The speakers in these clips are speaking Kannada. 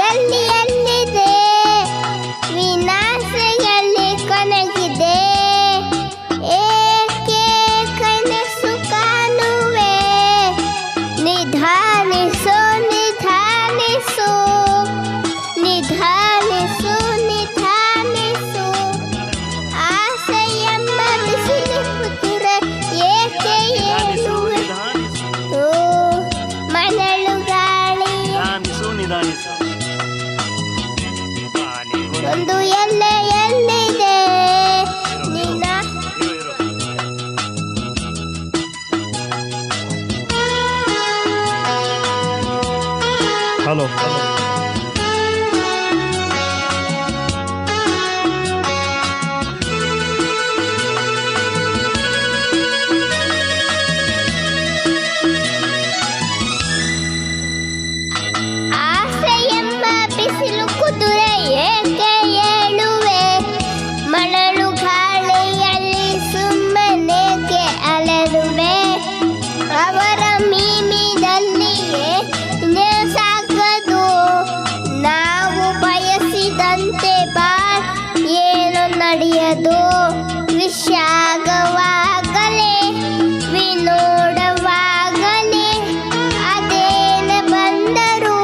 ಎಲ್ಲಿ ಎಲ್ಲಿದೆ ವಿನಾಶ ಎಲ್ಲಿ ಕೊನೆಗಿದೆ ಏಕೆ ಕನಸು ಕಾಣುವೆ ನಿಧಾನಿಸು ನಿಧಾನಿಸು ನಿಧಾನಿಸು ನಿಧಾನಿಸು ಆಸೆ ಎಂಬ ಬಿಸಿಲು ಕುದುರೆ ಏಕೆ ಏಳುವೆ ಓ ಮರಳು ಗಾಳಿ ಒಂದು ಎಲ್ಲೆ ಎಲ್ಲಿದೆ ನಿನ್ನ ಹಲೋ ಆಸೆ ಎಂಬ ಬಿಸಿಲು ಕುದುರೆ ಏಕೆ ಏಳುವೆ ಮರಳು ಗಾಳಿಯಲ್ಲಿ ಸುಮ್ಮನೆಗೆ ಅಲೆರುವೆ ಅವರ ಮೀಮಿದಲ್ಲಿಯೇ ಸಾಗದು ನಾವು ಬಯಸಿದಂತೆ ಏನು ನಡೆಯದು ವಿಷಾಗವಾಗಲೇ ವಿನೋದವಾಗಲೇ ಅದೇನ ಬಂದರೂ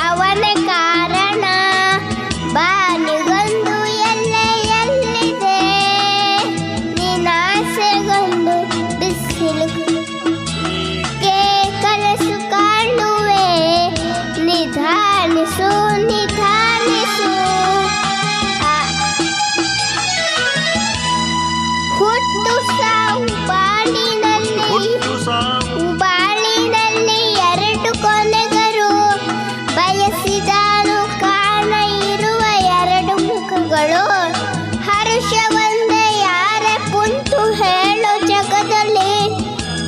ಅವನ ಕಾರಣ ಬಾನಿಗೊಂದು ಎಲ್ಲೆ ಎಲ್ಲಿದೆ ನಿನ್ನಾಸೆಗೊಂದು ಬಿಸಿಲು ಕನಸು ಕಾಣುವೆ ನಿಧಾನಿಸು ನಿಧಾನಿಸು ಹುಟ್ಟು ಸಾವು ಬಾಳಿನಲ್ಲಿ ಎರಡು ಕೊನೆಗರು ಬಯಸಿದಾನು ಕಾಣ ಇರುವ ಎರಡು ಮುಖಗಳು ಹರ್ಷ ಒಂದೇ ಯಾರೇ ಕುಂತು ಹೇಳೋ ಜಗದಲ್ಲಿ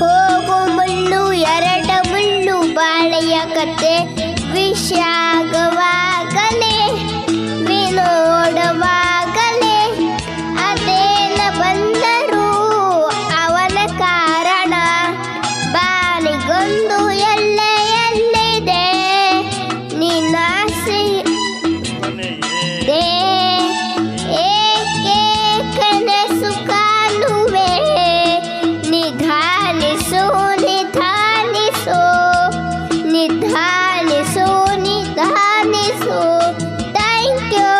ಹೋಗು ಮುಳ್ಳು ಎರಡು ಮುಳ್ಳು ಬಾಳೆಯ ಕತೆ ವಿಷಾಗವಾಗಲೇ ವಿನೋದವಾಗಲೇ ಅದೇನ ಬಂದರೂ ಅವನ ಕಾರಣ ಬಾನಿಗೊಂದು ಎಲ್ಲೆ ಎಲ್ಲಿದೆ ನಿನ್ನಾಸೆ ಏಕೆ ಕನಸು ಕಾಣುವೆ ನಿಧಾನಿಸು ನಿಧಾನಿಸು ನಿಧಾನಿಸು ನಿಧಾನಿಸು ಥ್ಯಾಂಕ್ ಯು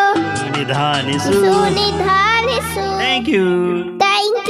ನಿಧಾನಿಸು ನಿಧಾನಿಸು ಥ್ಯಾಂಕ್ ಯು ಥ್ಯಾಂಕ್